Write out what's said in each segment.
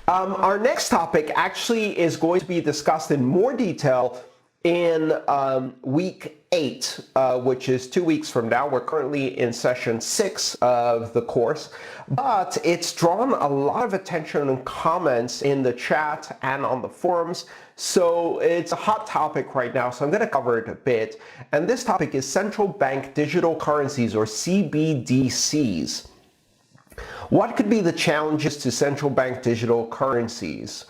Our next topic actually is going to be discussed in more detail in week 8, which is 2 weeks from now. We're currently in session 6 of the course, but it's drawn a lot of attention and comments in the chat and on the forums. So it's a hot topic right now, so I'm going to cover it a bit. And this topic is central bank digital currencies, or CBDCs. What could be the challenges to central bank digital currencies?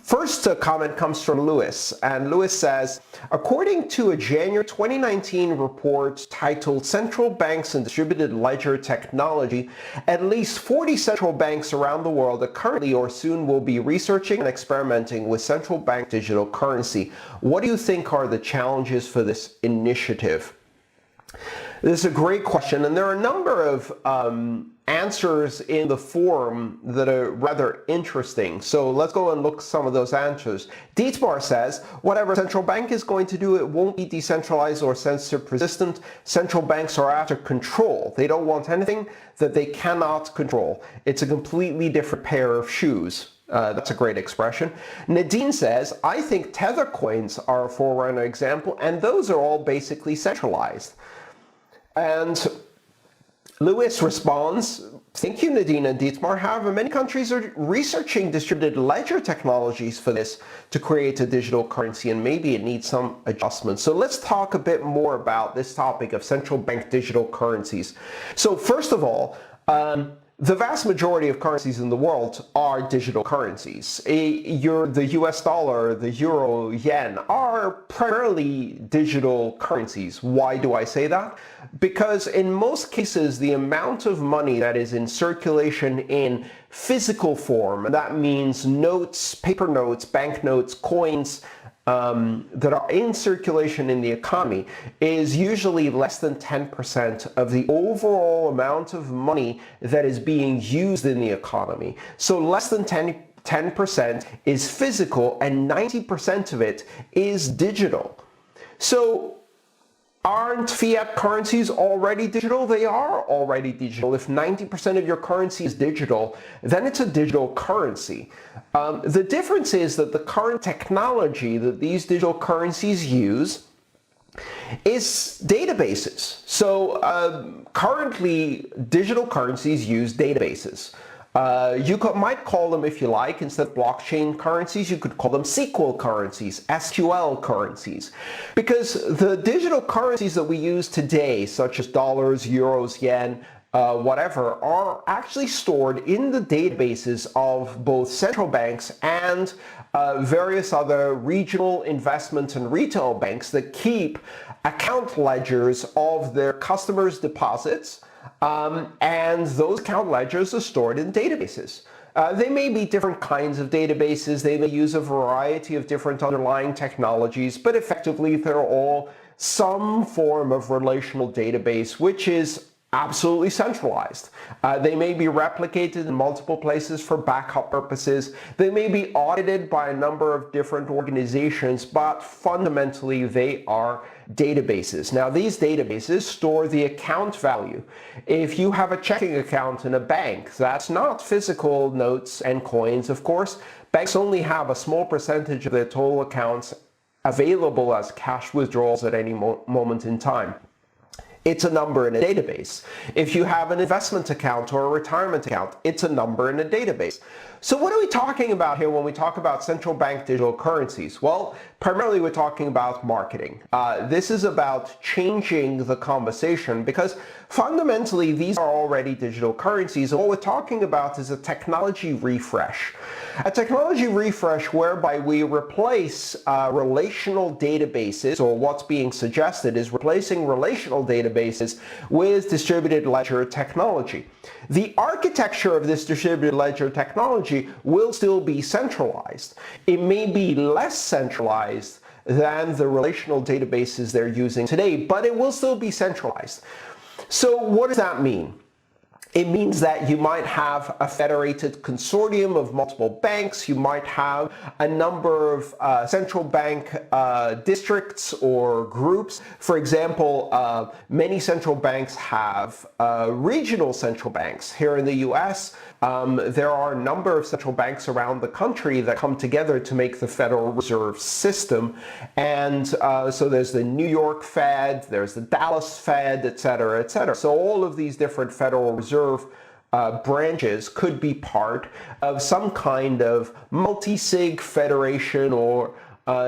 First comment comes from Lewis, and Lewis says, according to a January 2019 report titled Central Banks and Distributed Ledger Technology, at least 40 central banks around the world are currently or soon will be researching and experimenting with central bank digital currency. What do you think are the challenges for this initiative? This is a great question, and there are a number of answers in the forum that are rather interesting. So let's go and look at some of those answers. Dietmar says, whatever central bank is going to do, it won't be decentralized or censorship resistant. Central banks are after control. They don't want anything that they cannot control. It's a completely different pair of shoes. That's a great expression. Nadine says, I think tether coins are a forerunner example, and those are all basically centralized. And Lewis responds, thank you, Nadine and Dietmar. However, many countries are researching distributed ledger technologies for this to create a digital currency, and maybe it needs some adjustments. So let's talk a bit more about this topic of central bank digital currencies. So first of all, the vast majority of currencies in the world are digital currencies. The US dollar, the euro, yen are primarily digital currencies. Why do I say that? Because in most cases, the amount of money that is in circulation in physical form, and that means notes, paper notes, banknotes, coins, that are in circulation in the economy, is usually less than 10% of the overall amount of money that is being used in the economy. So less than 10% is physical, and 90% of it is digital. So aren't fiat currencies already digital? They are already digital. If 90% of your currency is digital, then it's a digital currency. The difference is that the current technology that these digital currencies use is databases. So currently, digital currencies use databases. You might call them, if you like, instead of blockchain currencies, you could call them SQL currencies, SQL currencies. Because the digital currencies that we use today, such as dollars, euros, yen, whatever, are actually stored in the databases of both central banks and various other regional investment and retail banks that keep account ledgers of their customers' deposits. And those account ledgers are stored in databases. They may be different kinds of databases. They may use a variety of different underlying technologies, but effectively they're all some form of relational database, which is absolutely centralized. They may be replicated in multiple places for backup purposes. They may be audited by a number of different organizations, but fundamentally they are databases. Now, these databases store the account value. If you have a checking account in a bank, that's not physical notes and coins, of course. Banks only have a small percentage of their total accounts available as cash withdrawals at any moment in time. It's a number in a database. If you have an investment account or a retirement account, it's a number in a database. So what are we talking about here when we talk about central bank digital currencies? Well, primarily we're talking about marketing. This is about changing the conversation, because fundamentally these are already digital currencies, and what we're talking about is a technology refresh. A technology refresh whereby we replace relational databases, or what's being suggested is replacing relational databases with distributed ledger technology. The architecture of this distributed ledger technology will still be centralized. It may be less centralized than the relational databases they're using today, but it will still be centralized. So what does that mean? It means that you might have a federated consortium of multiple banks. You might have a number of central bank districts or groups. For example, many central banks have regional central banks. Here in the US, there are a number of central banks around the country that come together to make the Federal Reserve System. And so there's the New York Fed, there's the Dallas Fed, et cetera, et cetera. So all of these different Federal Reserve branches could be part of some kind of multi-sig federation or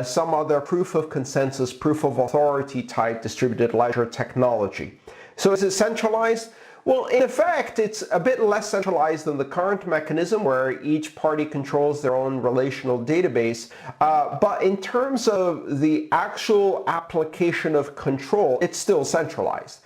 some other proof of consensus, proof of authority type distributed ledger technology. So is it centralized? Well, in effect, it's a bit less centralized than the current mechanism where each party controls their own relational database. But in terms of the actual application of control, it's still centralized.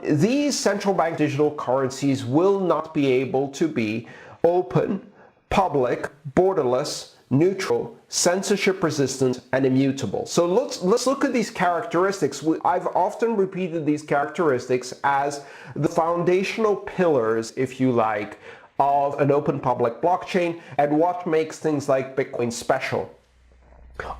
These central bank digital currencies will not be able to be open, public, borderless, neutral, censorship resistant, and immutable. So let's look at these characteristics. I've often repeated these characteristics as the foundational pillars, if you like, of an open public blockchain and what makes things like Bitcoin special.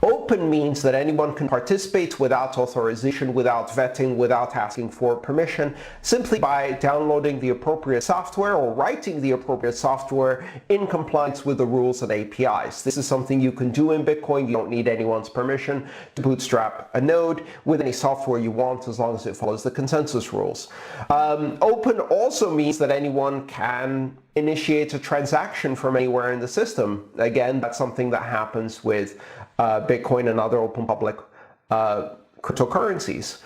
Open means that anyone can participate without authorization, without vetting, without asking for permission, simply by downloading the appropriate software or writing the appropriate software in compliance with the rules and APIs. This is something you can do in Bitcoin. You don't need anyone's permission to bootstrap a node with any software you want as long as it follows the consensus rules. Open also means that anyone can initiate a transaction from anywhere in the system. Again, that's something that happens with Bitcoin and other open public cryptocurrencies.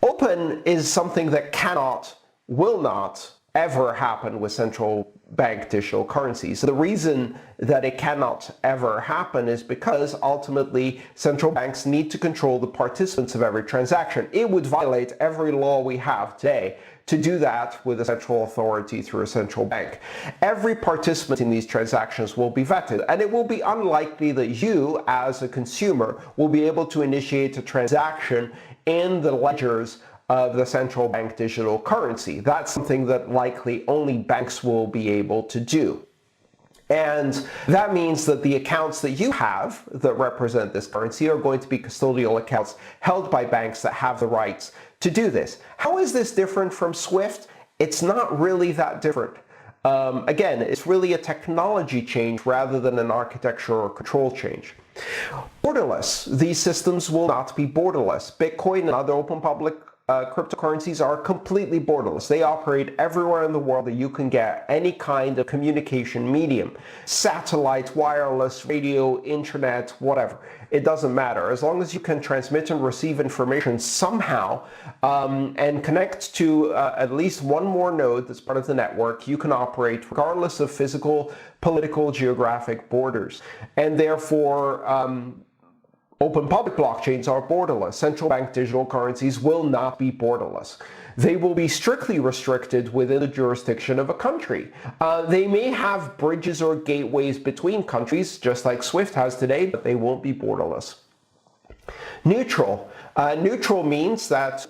Open is something that cannot, will not ever happen with central bank digital currencies. The reason that it cannot ever happen is because ultimately central banks need to control the participants of every transaction. It would violate every law we have today to do that with a central authority through a central bank. Every participant in these transactions will be vetted, and it will be unlikely that you, as a consumer, will be able to initiate a transaction in the ledgers of the central bank digital currency. That's something that likely only banks will be able to do. And that means that the accounts that you have that represent this currency are going to be custodial accounts held by banks that have the rights to do this. How is this different from SWIFT? It's not really that different. Again, it's really a technology change rather than an architecture or control change. Borderless. These systems will not be borderless. Bitcoin and other open public cryptocurrencies are completely borderless. They operate everywhere in the world that you can get any kind of communication medium. Satellite, wireless, radio, internet, whatever. It doesn't matter. As long as you can transmit and receive information somehow and connect to at least one more node that's part of the network, you can operate regardless of physical, political, geographic borders. And therefore, open public blockchains are borderless. Central bank digital currencies will not be borderless. They will be strictly restricted within the jurisdiction of a country. They may have bridges or gateways between countries, just like SWIFT has today, but they won't be borderless. Neutral. Neutral means that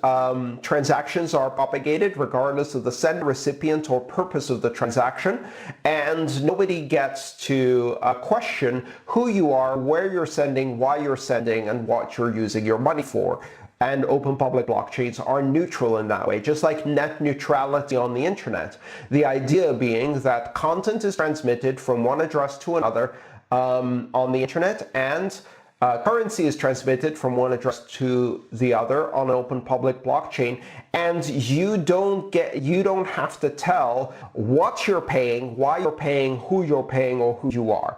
transactions are propagated regardless of the sender, recipient, or purpose of the transaction, and nobody gets to question who you are, where you're sending, why you're sending, and what you're using your money for. And open public blockchains are neutral in that way, just like net neutrality on the internet. The idea being that content is transmitted from one address to another on the internet, and currency is transmitted from one address to the other on an open public blockchain, and you don't have to tell what you're paying, why you're paying, who you're paying, or who you are.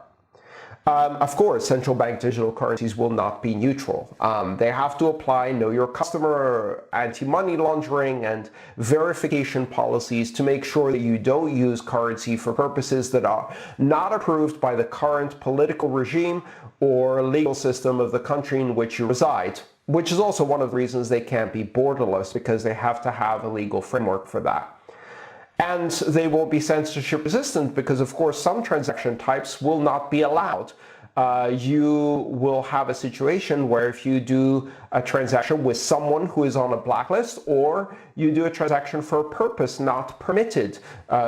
Of course, central bank digital currencies will not be neutral. They have to apply know your customer, anti-money laundering, and verification policies to make sure that you don't use currency for purposes that are not approved by the current political regime or legal system of the country in which you reside, which is also one of the reasons they can't be borderless, because they have to have a legal framework for that. And they will be censorship resistant because, of course, some transaction types will not be allowed. you will have a situation where if you do a transaction with someone who is on a blacklist, or you do a transaction for a purpose not permitted,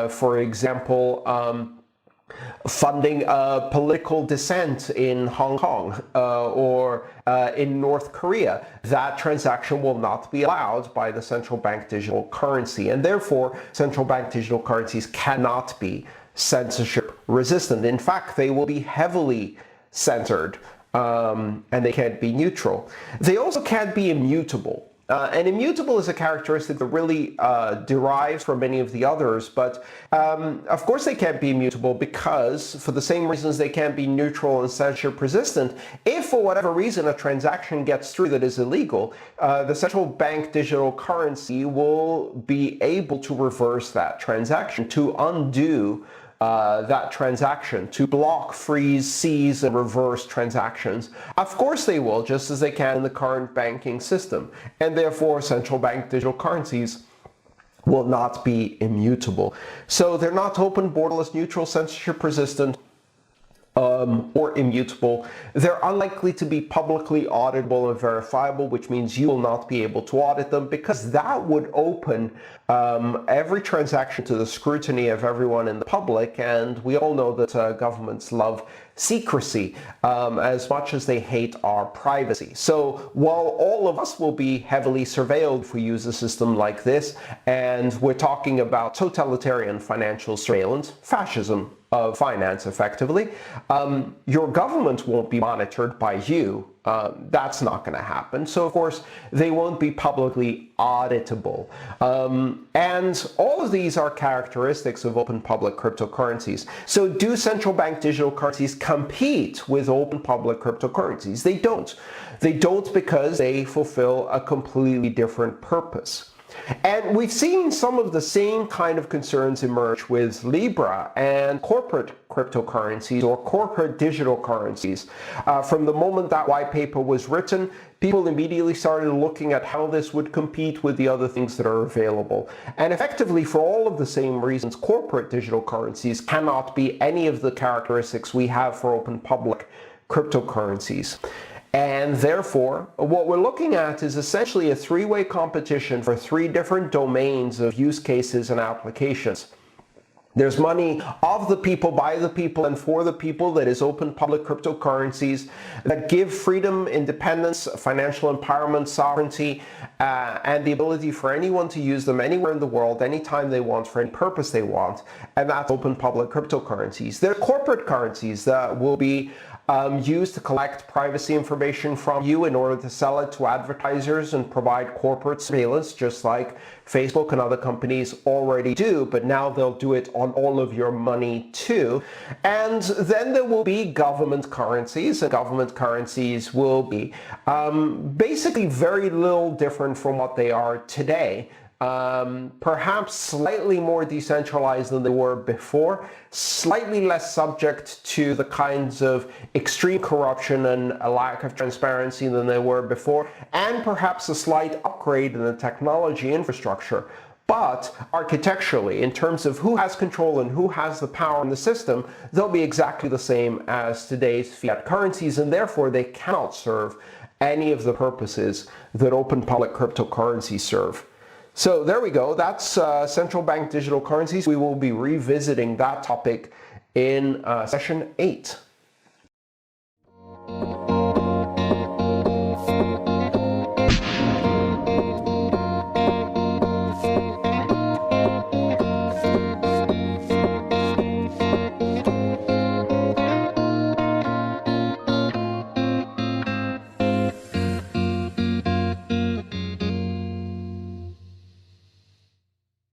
for example, funding political dissent in Hong Kong or in North Korea, that transaction will not be allowed by the central bank digital currency. And therefore, central bank digital currencies cannot be censorship resistant. In fact, they will be heavily censored, and they can't be neutral. They also can't be immutable. And immutable is a characteristic that really derives from many of the others, but of course they can't be immutable because, for the same reasons they can't be neutral and censorship resistant, if for whatever reason a transaction gets through that is illegal, the central bank digital currency will be able to reverse that transaction, to undo that transaction, to block, freeze, seize, and reverse transactions. Of course they will, just as they can in the current banking system. And therefore, central bank digital currencies will not be immutable. So they're not open, borderless, neutral, censorship resistant, or immutable. They're unlikely to be publicly auditable and verifiable, which means you will not be able to audit them, because that would open every transaction to the scrutiny of everyone in the public, and we all know that governments love secrecy as much as they hate our privacy. So while all of us will be heavily surveilled if we use a system like this, and we're talking about totalitarian financial surveillance, fascism of finance effectively, your government won't be monitored by you. That's not going to happen. So of course they won't be publicly auditable. And all of these are characteristics of open public cryptocurrencies. So do central bank digital currencies compete with open public cryptocurrencies? They don't. They don't, because they fulfill a completely different purpose. And we've seen some of the same kind of concerns emerge with Libra and corporate cryptocurrencies or corporate digital currencies. From the moment that white paper was written, people immediately started looking at how this would compete with the other things that are available. And effectively, for all of the same reasons, corporate digital currencies cannot be any of the characteristics we have for open public cryptocurrencies. And therefore, what we're looking at is essentially a three-way competition for three different domains of use cases and applications. There's money of the people, by the people, and for the people that is open public cryptocurrencies that give freedom, independence, financial empowerment, sovereignty, and the ability for anyone to use them anywhere in the world, anytime they want, for any purpose they want. And that's open public cryptocurrencies. There are corporate currencies that will be used to collect privacy information from you in order to sell it to advertisers and provide corporate surveillance, just like Facebook and other companies already do, but now they'll do it on all of your money too. And then there will be government currencies, and government currencies will be basically very little different from what they are today. Perhaps slightly more decentralized than they were before, slightly less subject to the kinds of extreme corruption and a lack of transparency than they were before, and perhaps a slight upgrade in the technology infrastructure. But architecturally, in terms of who has control and who has the power in the system, they'll be exactly the same as today's fiat currencies, and therefore they cannot serve any of the purposes that open public cryptocurrencies serve. So there we go. That's central bank digital currencies. We will be revisiting that topic in session 8.